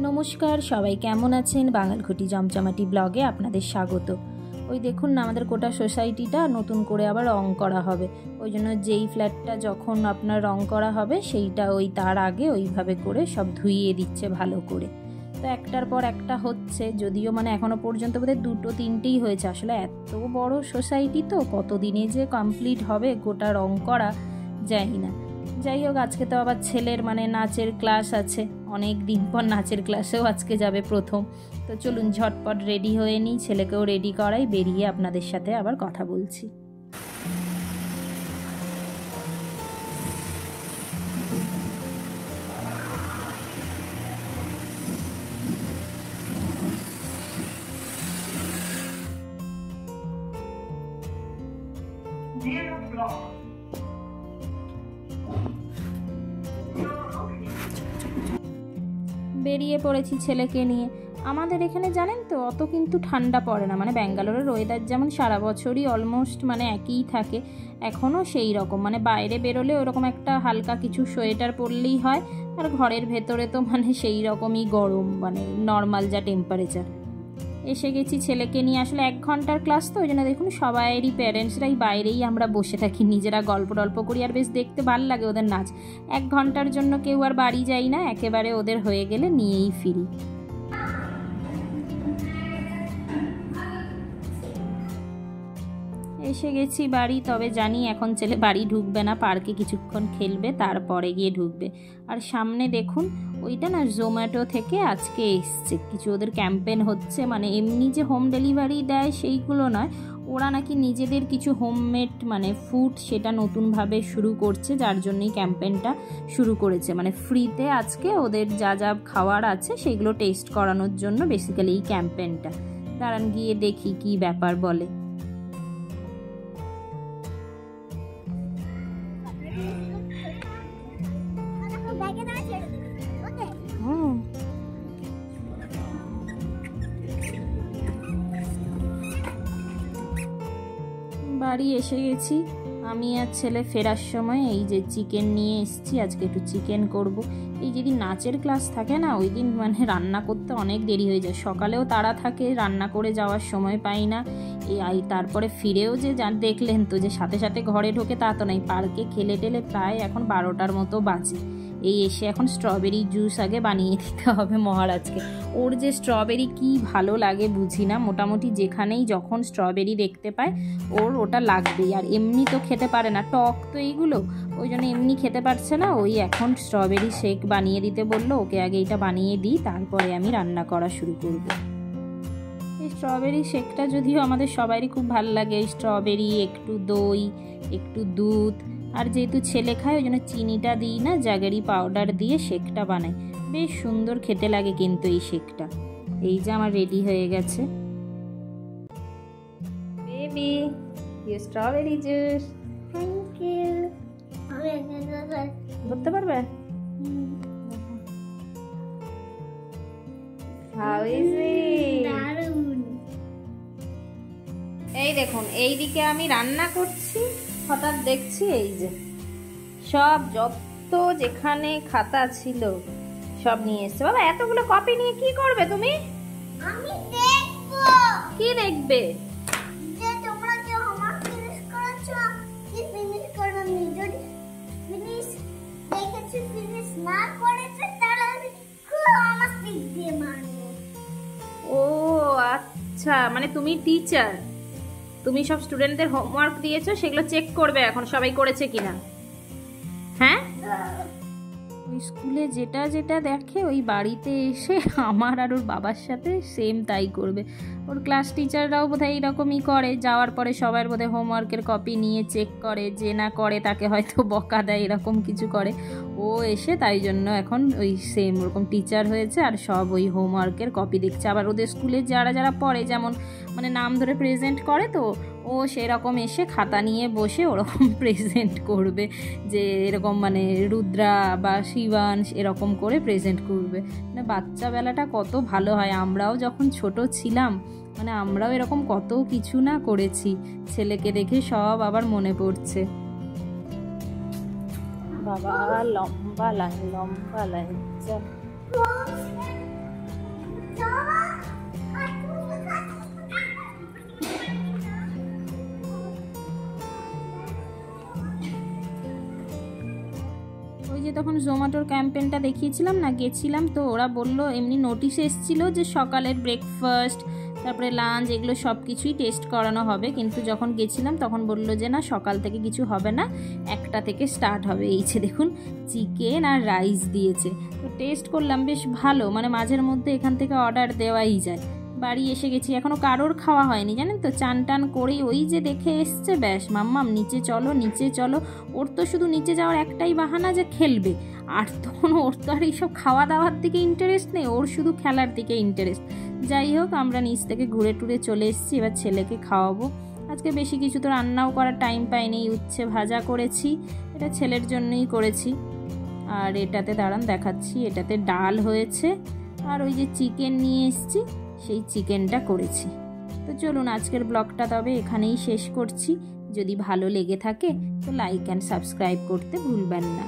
নমস্কার, সবাই কেমন আছেন? বাঙালঘটি জমজমাটি ব্লগে আপনাদের স্বাগত। ওই দেখুন না, আমাদের গোটা সোসাইটিটা নতুন করে আবার রং করা হবে। ওই জন্য যেই ফ্ল্যাটটা যখন আপনার রং করা হবে সেইটা ওই তার আগে ওইভাবে করে সব ধুইয়ে দিচ্ছে ভালো করে। তো একটার পর একটা হচ্ছে, যদিও মানে এখনও পর্যন্ত বোধহয় 2-3টেই হয়েছে। আসলে এত বড় সোসাইটি তো কতদিনে যে কমপ্লিট হবে গোটা রং করা জানি না। যাই হোক, আজকে তো আবার ছেলের মানে নাচের ক্লাস আছে, অনেক দিন পর নাচের ক্লাসেও আজকে যাবে প্রথম। তো চলুন ঝটপট রেডি হয়ে নিই, ছেলেকেও রেডি করাই, বেরিয়ে আপনাদের সাথে আবার কথা বলছি। বেরিয়ে পড়েছি ছেলেকে নিয়ে। আমাদের এখানে জানেন তো অত কিন্তু ঠান্ডা পড়ে না, মানে ব্যাঙ্গালোরের ওয়েদার যেমন সারা বছরই অলমোস্ট মানে একই থাকে, এখনও সেই রকম। মানে বাইরে বেরোলে ওরকম একটা হালকা কিছু সোয়েটার পরলেই হয়, আর ঘরের ভেতরে তো মানে সেই রকমই গরম, মানে নর্মাল যা টেম্পারেচার। এসে গেছি ছেলেকে নিয়ে। আসলে 1 ঘন্টার ক্লাস তো, ওই জন্য দেখুন সবাইয়েরই প্যারেন্টসরাই বাইরেই আমরা বসে থাকি, নিজেরা গল্প করি, আর বেশ দেখতে ভালো লাগে ওদের নাচ। 1 ঘন্টার জন্য কেউ আর বাড়ি যাই না, একেবারে ওদের হয়ে গেলে নিয়েই ফিরি। এসে গেছি বাড়ি, তবে জানি এখন ছেলে বাড়ি ঢুকবে না, পার্কে কিছুক্ষণ খেলবে তারপরে গিয়ে ঢুকবে। আর সামনে দেখুন ওইটা না জোম্যাটো থেকে আজকে এসছে, কিছু ওদের ক্যাম্পেন হচ্ছে, মানে এমনি যে হোম ডেলিভারি দেয় সেইগুলো নয়, ওরা নাকি নিজেদের কিছু হোমমেড মানে ফুড সেটা নতুনভাবে শুরু করছে, যার জন্যই ক্যাম্পেনটা শুরু করেছে। মানে ফ্রিতে আজকে ওদের যা যা খাওয়ার আছে সেগুলো টেস্ট করানোর জন্য বেসিক্যালি এই ক্যাম্পেনটা। দাঁড়ান গিয়ে দেখি কি ব্যাপার বলে। বাড়ি এসে গেছি আমি আর ছেলে। ফেরার সময় এই যে চিকেন নিয়ে এসেছি, আজকে একটু চিকেন করব। এই যেদিন নাচের ক্লাস থাকে না, ওই দিন মানে রান্না করতে অনেক দেরি হয়ে যায়, সকালেও তাড়া থাকে, রান্না করে যাওয়ার সময় পাই না। তারপরে ফিরেও যে দেখলেন তো যে সাথে সাথে ঘরে ঢোকে তা তো নাই, পার্কে খেলে টেলে প্রায় এখন 12টার মতো বাজে। এই এসে এখন স্ট্রবেরি জুস আগে বানিয়ে দিতে হবে মহারাজকে। ওর যে স্ট্রবেরি কি ভালো লাগে বুঝি না, মোটামুটি যেখানেই যখন স্ট্রবেরি দেখতে পায় ওর ওটা লাগবেই। আর এমনি তো খেতে পারে না, টক তো এইগুলো, ওই জন্য এমনি খেতে পারছে না। ওই এখন স্ট্রবেরি শেক বানিয়ে দিতে বললো, ওকে আগে এটা বানিয়ে দিই, তারপরে আমি রান্না করা শুরু করব। এই স্ট্রবেরি শেকটা যদিও আমাদের সবারই খুব ভালো লাগে, স্ট্রবেরি, একটু দই, একটু দুধ, আর যেহেতু ছেলে খায় ওই জন্য চিনিটা দিই না, জাগেরি পাউডার দিয়ে শেকটা বানাই, বেশ সুন্দর খেতে লাগে কিন্তু এই শেকটা। এই যে আমার রেডি হয়ে গেছে। Baby, you strawberry juice. Thank you. ধরতে পারবে? How is it? এই দেখুন, এই দিকে আমি রান্না করছি, হঠাৎ দেখছি এই যে সব যত যেখানে খাতা ছিল সব নিয়ে এসছে। বাবা এতগুলো কপি নিয়ে কি করবে তুমি? আমি দেখব। কি দেখবে? যে তোমরা যে হোমওয়ার্ক ফিনিশ করেছো কি ফিনিশ করোনি, যদি ফিনিশ দেখেছো ফিনিশ না করেছো তাহলে আমি খুব আমার স্টিক দিয়ে মারবো। ও আচ্ছা, মানে তুমি টিচার, তুমি সব স্টুডেন্টদের হোমওয়ার্ক দিয়েছো, সেগুলো চেক করবে এখন সবাই করেছে কিনা। হ্যাঁ, ওই স্কুলে যেটা যেটা দেখে ওই বাড়িতে এসে আমার আর ওর বাবার সাথে সেম তাই করবে। ওর ক্লাস টিচাররাও বোধহয় এইরকমই করে, যাওয়ার পরে সবার বোধহয় হোমওয়ার্কের কপি নিয়ে চেক করে, যে না করে তাকে হয়তো বকা দেয়, এরকম কিছু করে। ও এসে তাই জন্য এখন ওই সেম ওরকম টিচার হয়েছে, আর সব ওই হোমওয়ার্কের কপি দেখছে। আবার ওদের স্কুলে যারা যারা পড়ে, যেমন মানে নাম ধরে প্রেজেন্ট করে, তো ও সেরকম এসে খাতা নিয়ে বসে ওরকম প্রেজেন্ট করবে, যে এরকম মানে রুদ্রা বা শিবাংশ এরকম করে প্রেজেন্ট করবে। মানে বাচ্চাবেলাটা কত ভালো হয়, আমরাও যখন ছোট ছিলাম মানে আমরাও এরকম কত কিছু না করেছি। ছেলেকে দেখে সব আবার মনে পড়ছে। বাবা লম্বা লাইন লম্বা লাইন। ওই যে তখন জোম্যাটোর ক্যাম্পেনটা দেখিয়েছিলাম না, গেছিলাম তো ওরা বললো এমনি নোটিশ এসেছিলো যে সকালের ব্রেকফাস্ট তারপরে লাঞ্চ এগুলো সব কিছুই টেস্ট করানো হবে, কিন্তু যখন গেছিলাম তখন বললো যে না সকাল থেকে কিছু হবে না, 1টা থেকে স্টার্ট হবে। এই যে দেখুন চিকেন আর রাইস দিয়েছে, তো টেস্ট করলাম বেশ ভালো, মানে মাঝের মধ্যে এখান থেকে অর্ডার দেওয়াই যায়। বাড়ি এসে গেছি, এখনও কারোর খাওয়া হয়নি জানেন তো, চান টান করেই ওই যে দেখে এসছে ব্যাস মাম্মাম নিচে চলো নিচে চলো। ওর তো শুধু নিচে যাওয়ার একটাই বাহানা যে খেলবে, আর তখন ওর তো আর এইসব খাওয়া দাওয়ার দিকে ইন্টারেস্ট নেই, ওর শুধু খেলার দিকে ইন্টারেস্ট। যাই হোক আমরা নিচ থেকে ঘুরে টুরে চলে এসেছি, এবার ছেলেকে খাওয়াবো। আজকে বেশি কিছু তো রান্নাও করার টাইম পাইনি, উচ্ছে ভাজা করেছি, এটা ছেলের জন্যই করেছি। আর এটাতে দাঁড়ান দেখাচ্ছি, এটাতে ডাল হয়েছে, আর ওই যে চিকেন নিয়ে এসেছি সেই চিকেনটা করেছি। তো চলুন আজকের ব্লগটা তবে এখানেই শেষ করছি। যদি ভালো লেগে থাকে তো লাইক অ্যান্ড সাবস্ক্রাইব করতে ভুলবেন না।